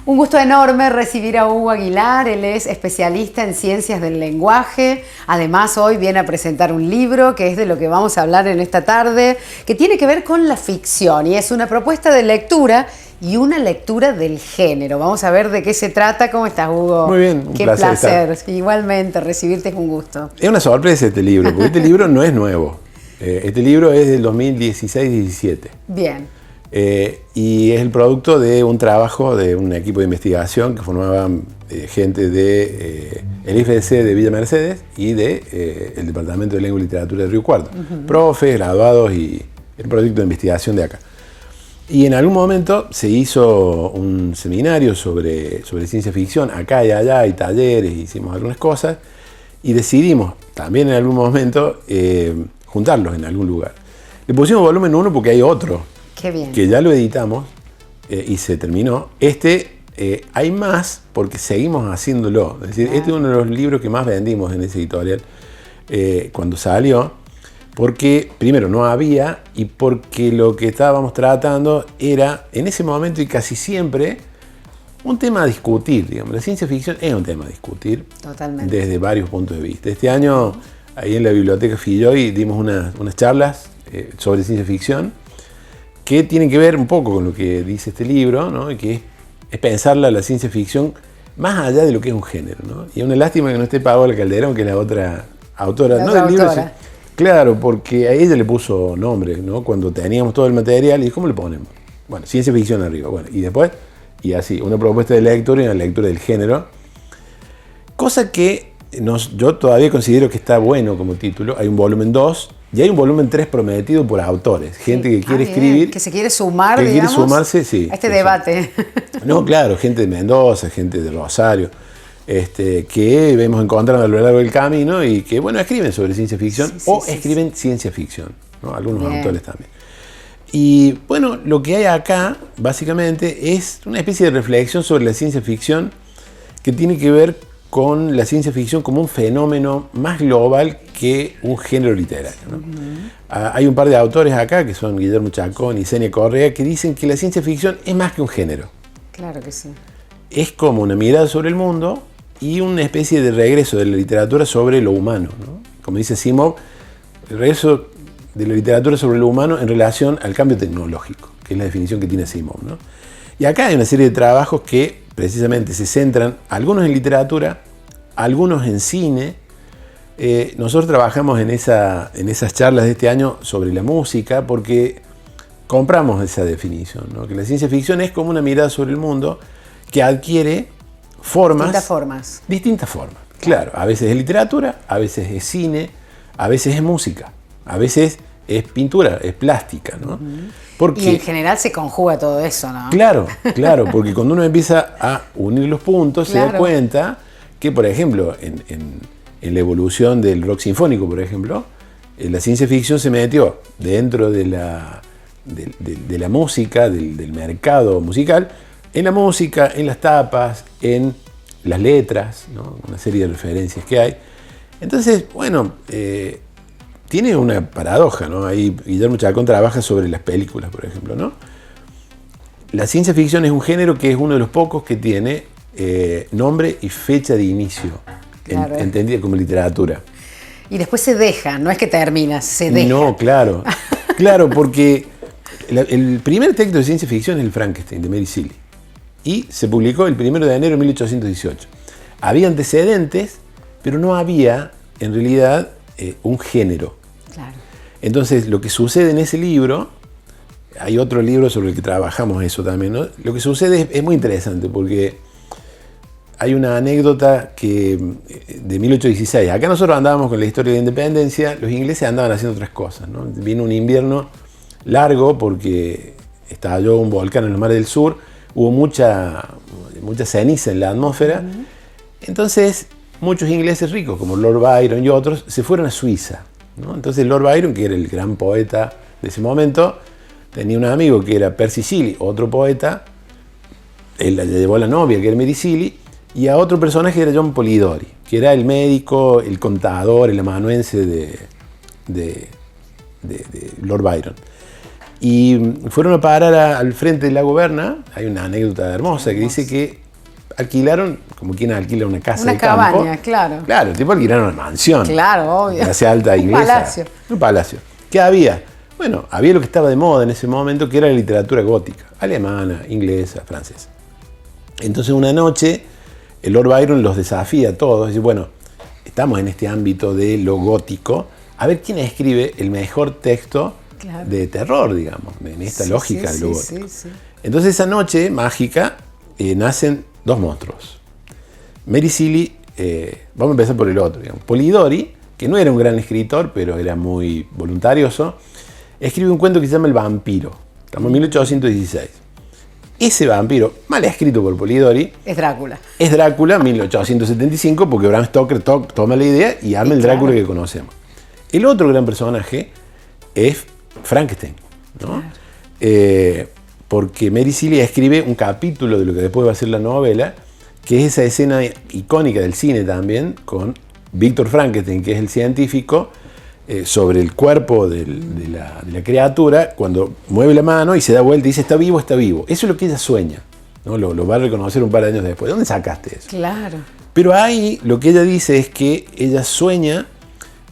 Un gusto enorme recibir a Hugo Aguilar. Él es especialista en ciencias del lenguaje. Además, hoy viene a presentar un libro que es de lo que vamos a hablar en esta tarde, que tiene que ver con la ficción y es una propuesta de lectura y una lectura del género. Vamos a ver de qué se trata. ¿Cómo estás, Hugo? Muy bien, un Qué placer. Igualmente, recibirte es un gusto. Es una sorpresa este libro, porque este libro no es nuevo. Este libro es del 2016-17. Bien. Y es el producto de un trabajo de un equipo de investigación que formaban gente de el IFDC de Villa Mercedes y de el Departamento de Lengua y Literatura de Río Cuarto. Profes, graduados y el proyecto de investigación de acá. Y en algún momento se hizo un seminario sobre ciencia ficción, acá y allá, hay talleres, hicimos algunas cosas, y decidimos también en algún momento juntarlos en algún lugar. Le pusimos volumen 1 porque hay otro, Qué bien. que ya lo editamos y se terminó. Hay más porque seguimos haciéndolo. Es decir, este es uno de los libros que más vendimos en ese editorial cuando salió. Porque, primero, no había, y porque lo que estábamos tratando era, en ese momento y casi siempre, un tema a discutir. Digamos. La ciencia ficción es un tema a discutir. Totalmente. Desde varios puntos de vista. Este año, ahí en la Biblioteca Filloy, dimos unas charlas sobre ciencia ficción que tienen que ver un poco con lo que dice este libro, ¿no? Y que es pensarla la ciencia ficción más allá de lo que es un género, ¿no? Y es una lástima que no esté Paola Calderón, que es la otra autora, ¿no? Del libro. Claro, porque a ella le puso nombre, ¿no? Cuando teníamos todo el material, y ¿cómo le ponemos? Bueno, ciencia ficción arriba, bueno, y después, y así, una propuesta de lectura y una lectura del género, cosa que yo todavía considero que está bueno como título. Hay un volumen 2 y hay un volumen 3 prometido por autores, gente que quiere escribir. Que se quiere sumar, que digamos, quiere sumarse, sí, a este debate. No, claro, gente de Mendoza, gente de Rosario, que hemos encontrado a lo largo del camino y que, bueno, escriben sobre ciencia ficción escriben ciencia ficción, ¿no? Algunos autores también. Y, bueno, lo que hay acá, básicamente, es una especie de reflexión sobre la ciencia ficción que tiene que ver con la ciencia ficción como un fenómeno más global que un género literario, ¿no? Hay un par de autores acá, que son Guillermo Chacón y Senia Correa, que dicen que la ciencia ficción es más que un género. Claro que sí. Es como una mirada sobre el mundo y una especie de regreso de la literatura sobre lo humano, ¿no? Como dice Asimov, el regreso de la literatura sobre lo humano en relación al cambio tecnológico, que es la definición que tiene Asimov, ¿no? Y acá hay una serie de trabajos que precisamente se centran, algunos en literatura, algunos en cine. Nosotros trabajamos en esas charlas de este año sobre la música porque compramos esa definición, ¿no? Que la ciencia ficción es como una mirada sobre el mundo que adquiere distintas formas. Claro, a veces es literatura, a veces es cine, a veces es música, a veces es pintura, es plástica, ¿no? Porque, y en general se conjuga todo eso, ¿no? Claro, porque cuando uno empieza a unir los puntos, se da cuenta que, por ejemplo, en la evolución del rock sinfónico, por ejemplo, la ciencia ficción se metió dentro de la música, del mercado musical, en la música, en las tapas, en las letras, ¿no? Una serie de referencias que hay. Entonces, bueno, tiene una paradoja, ¿no? Ahí Guillermo Chacón trabaja sobre las películas, por ejemplo, ¿no? La ciencia ficción es un género que es uno de los pocos que tiene nombre y fecha de inicio, entendida como literatura. Y después se deja, no es que termina, se deja. No, claro, porque el primer texto de ciencia ficción es el Frankenstein, de Mary Shelley, y se publicó el 1 de enero de 1818. Había antecedentes, pero no había, en realidad, un género. Claro. Entonces, lo que sucede en ese libro, hay otro libro sobre el que trabajamos eso también, ¿no? Lo que sucede es muy interesante porque hay una anécdota de 1816. Acá nosotros andábamos con la historia de la independencia, los ingleses andaban haciendo otras cosas, ¿no? Vino un invierno largo porque estalló un volcán en los mares del sur, hubo mucha ceniza en la atmósfera. Entonces, muchos ingleses ricos, como Lord Byron y otros, se fueron a Suiza, ¿no? Entonces Lord Byron, que era el gran poeta de ese momento, tenía un amigo que era Percy Shelley, otro poeta. Él le llevó a la novia, que era Mary Shelley, y a otro personaje que era John Polidori, que era el médico, el contador, el amanuense de Lord Byron. Y fueron a parar al frente del lago Berna. Hay una anécdota hermosa que dice que alquilaron, como quien alquila una casa de campo. Una cabaña, claro. Claro, tipo alquilaron una mansión. Claro, obvio. Clase alta inglesa. Un palacio. Un palacio. ¿Qué había? Bueno, había lo que estaba de moda en ese momento, que era la literatura gótica. Alemana, inglesa, francesa. Entonces una noche, el Lord Byron los desafía a todos. Dice, bueno, estamos en este ámbito de lo gótico. A ver quién escribe el mejor texto de terror, digamos, en esta lógica de lo gótico. Entonces esa noche mágica nacen dos monstruos. Mary Shelley, vamos a empezar por el otro, digamos. Polidori, que no era un gran escritor, pero era muy voluntarioso, escribe un cuento que se llama El vampiro. Estamos en 1816. Ese vampiro, mal escrito por Polidori, es Drácula. Es Drácula, 1875, porque Bram Stoker toma la idea y arma el Drácula que conocemos. El otro gran personaje es Frankenstein, ¿no? Claro. Porque Mary Shelley escribe un capítulo de lo que después va a ser la novela, que es esa escena icónica del cine también, con Víctor Frankenstein, que es el científico, sobre el cuerpo de la criatura, cuando mueve la mano y se da vuelta y dice, está vivo, está vivo. Eso es lo que ella sueña, ¿no? Lo va a reconocer un par de años después. ¿De dónde sacaste eso? Claro. Pero ahí lo que ella dice es que ella sueña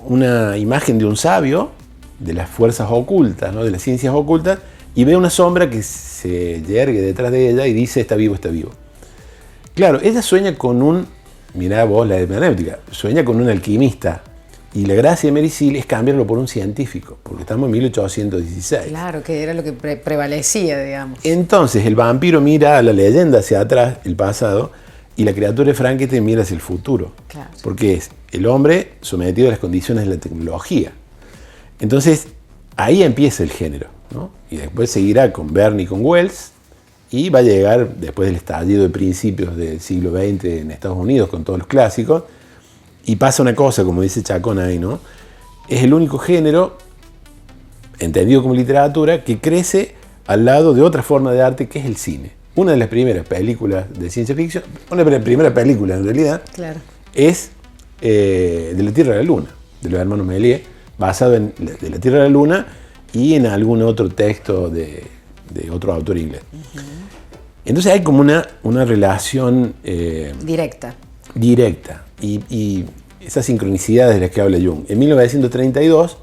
una imagen de un sabio, de las fuerzas ocultas, ¿no? De las ciencias ocultas, y ve una sombra que se yergue detrás de ella y dice, está vivo, está vivo. Claro, ella sueña con un, mirá vos la hermenéutica, sueña con un alquimista. Y la gracia de Mary Shelley es cambiarlo por un científico, porque estamos en 1816. Claro, que era lo que prevalecía, digamos. Entonces el vampiro mira a la leyenda hacia atrás, el pasado, y la criatura de Frankenstein mira hacia el futuro. Claro. Porque es el hombre sometido a las condiciones de la tecnología. Entonces ahí empieza el género, ¿no? Y después seguirá con Verne y con Wells, y va a llegar después del estallido de principios del siglo XX en Estados Unidos con todos los clásicos. Y pasa una cosa, como dice Chacón ahí, ¿no? Es el único género, entendido como literatura, que crece al lado de otra forma de arte que es el cine. Una de las primeras películas de ciencia ficción, una de las primeras películas en realidad, claro, es de la Tierra a la Luna, de los hermanos Méliès, basado en de la Tierra a la Luna y en algún otro texto de otro autor inglés. Uh-huh. Entonces hay como una relación directa. Y esas sincronicidades de las que habla Jung. En 1932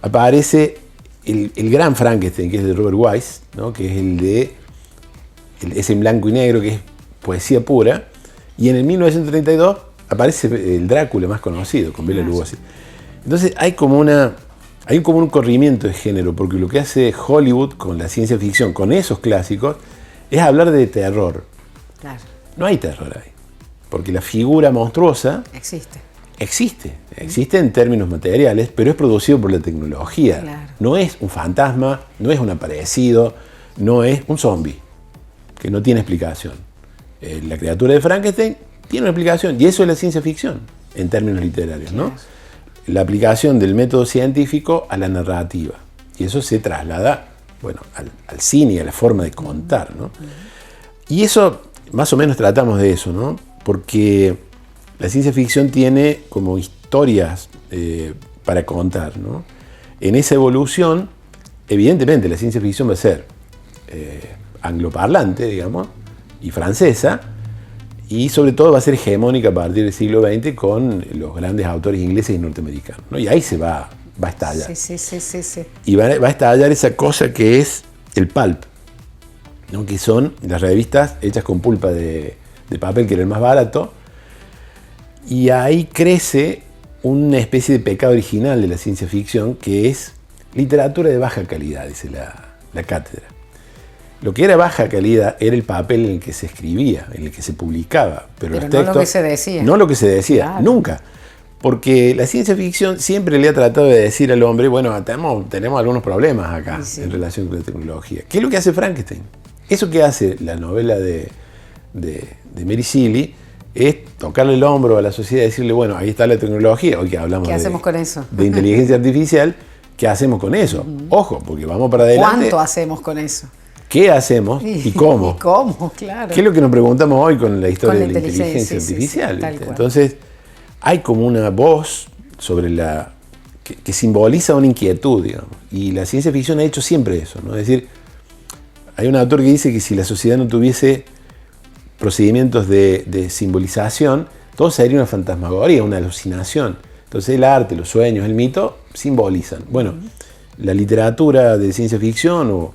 aparece el gran Frankenstein, que es de Robert Wise, ¿no? Que es es en blanco y negro, que es poesía pura. Y en el 1932 aparece el Drácula más conocido, con Bela Lugosi. Entonces hay como un corrimiento de género, porque lo que hace Hollywood con la ciencia ficción, con esos clásicos, es hablar de terror. Claro. No hay terror ahí. Porque la figura monstruosa existe en términos materiales, pero es producido por la tecnología. Claro. No es un fantasma, no es un aparecido, no es un zombie, que no tiene explicación. La criatura de Frankenstein tiene una explicación, y eso es la ciencia ficción, en términos literarios, ¿no? La aplicación del método científico a la narrativa. Y eso se traslada, bueno, al cine y a la forma de contar, ¿no? Y eso, más o menos tratamos de eso, ¿no? Porque la ciencia ficción tiene como historias para contar, ¿no? En esa evolución, evidentemente la ciencia ficción va a ser angloparlante, digamos, y francesa, y sobre todo va a ser hegemónica a partir del siglo XX con los grandes autores ingleses y norteamericanos, ¿no? Y ahí se va a estallar. Sí. Y va a estallar esa cosa que es el pulp, ¿no? Que son las revistas hechas con pulpa de papel, que era el más barato, y ahí crece una especie de pecado original de la ciencia ficción, que es literatura de baja calidad, dice la cátedra. Lo que era baja calidad era el papel en el que se escribía, en el que se publicaba, pero los textos, no lo que se decía. No lo que se decía, claro, nunca. Porque la ciencia ficción siempre le ha tratado de decir al hombre, bueno, tenemos algunos problemas acá en relación con la tecnología. ¿Qué es lo que hace Frankenstein? Eso que hace la novela de Mary Shelley es tocarle el hombro a la sociedad y decirle, bueno, ahí está la tecnología, hoy que hablamos ¿qué hacemos con eso? De inteligencia artificial, ¿qué hacemos con eso? Ojo, porque vamos para adelante. ¿Cuánto hacemos con eso? ¿Qué hacemos y cómo? ¿Y cómo? Claro. ¿Qué es lo que nos preguntamos hoy con la historia de la inteligencia artificial? Tal cual. Entonces, hay como una voz sobre que simboliza una inquietud, digamos. Y la ciencia ficción ha hecho siempre eso, ¿no? Es decir, hay un autor que dice que si la sociedad no tuviese procedimientos de simbolización, todo sería una fantasmagoría, una alucinación. Entonces el arte, los sueños, el mito simbolizan. Bueno, la literatura de ciencia ficción o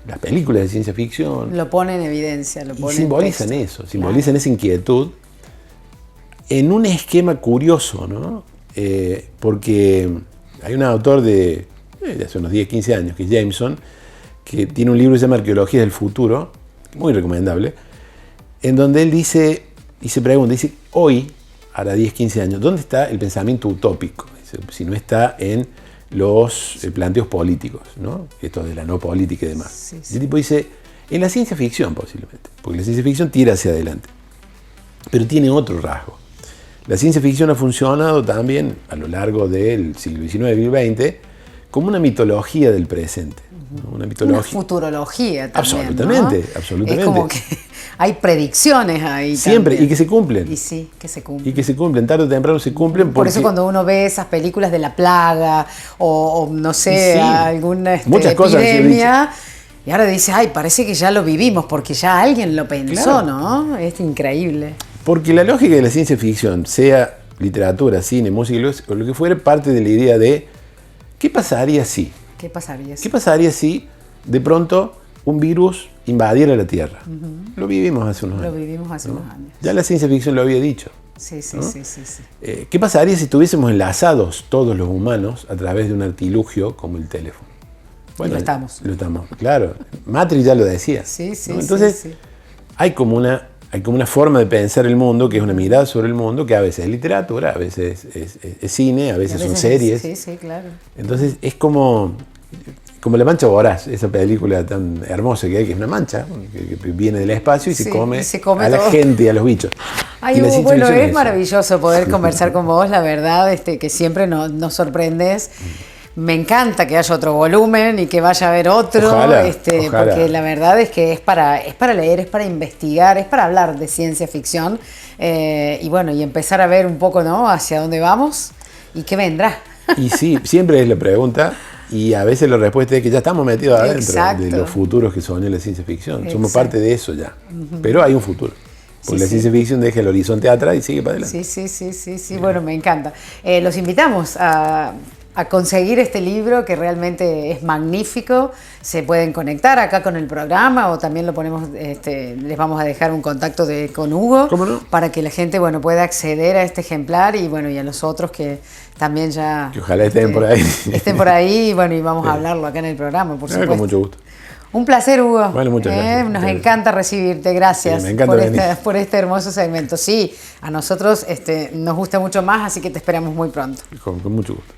las películas de ciencia ficción lo pone en evidencia, lo pone simbolizan en eso, simbolizan esa inquietud en un esquema curioso, ¿no? Porque hay un autor de hace unos 10, 15 años, que es Jameson, que tiene un libro que se llama Arqueología del Futuro, muy recomendable, en donde él dice, y se pregunta, dice, hoy, ahora 10, 15 años, ¿dónde está el pensamiento utópico? Dice, si no está en los planteos políticos, ¿no? Esto de la no política y demás. Sí, sí. Y el tipo dice, en la ciencia ficción posiblemente, porque la ciencia ficción tira hacia adelante, pero tiene otro rasgo. La ciencia ficción ha funcionado también a lo largo del siglo XIX y XX como una mitología del presente, ¿no? Una mitología. Una futurología también, Absolutamente, ¿no? absolutamente. Es como que hay predicciones ahí siempre, también. y que se cumplen. Y sí, que se cumplen. Y que se cumplen, tarde o temprano se cumplen. Por eso cuando uno ve esas películas de la plaga o no sé, sí, alguna muchas epidemia, y ahora dice, ay, parece que ya lo vivimos porque ya alguien lo pensó, claro, ¿no? Es increíble. Porque la lógica de la ciencia ficción, sea literatura, cine, música o lo que fuera, parte de la idea de ¿qué pasaría si? ¿Qué pasaría? ¿Qué pasaría si de pronto un virus invadiera la Tierra? Lo vivimos hace unos años. Lo vivimos hace unos años. Ya la ciencia ficción lo había dicho. Sí, sí, ¿no? sí, sí, sí. ¿Qué pasaría si estuviésemos enlazados todos los humanos a través de un artilugio como el teléfono? Bueno, y lo estamos. Lo estamos, claro. Matrix ya lo decía. Sí, sí, ¿no? Entonces, sí, sí. Hay como una forma de pensar el mundo, que es una mirada sobre el mundo, que a veces es literatura, a veces es cine, a veces son series. Sí, sí, claro. Entonces es como La Mancha Voraz, esa película tan hermosa que hay, que es una mancha, que viene del espacio y se come a la gente y a los bichos. Ay, Hugo, bueno, es maravilloso poder conversar con vos, la verdad, que siempre nos sorprendes. Me encanta que haya otro volumen y que vaya a haber otro, ojalá. Porque la verdad es que es para leer, es para investigar, es para hablar de ciencia ficción y bueno, y empezar a ver un poco, ¿no?, hacia dónde vamos y qué vendrá. Y sí, siempre es la pregunta y a veces la respuesta es que ya estamos metidos adentro de los futuros que son en la ciencia ficción. Somos parte de eso ya, pero hay un futuro. Porque la ciencia ficción deja el horizonte atrás y sigue para adelante. Sí. Bueno, me encanta. Los invitamos a conseguir este libro que realmente es magnífico. Se pueden conectar acá con el programa o también lo ponemos, les vamos a dejar un contacto con Hugo. ¿Cómo no? Para que la gente, bueno, pueda acceder a este ejemplar y bueno, y a los otros que también ya que ojalá estén por ahí. Estén por ahí y bueno, y vamos a hablarlo acá en el programa, por supuesto. Con mucho gusto. Un placer, Hugo. Bueno, muchas gracias. Nos encanta recibirte. Gracias sí, me encanta por este hermoso segmento. Sí, a nosotros nos gusta mucho más, así que te esperamos muy pronto. Con mucho gusto.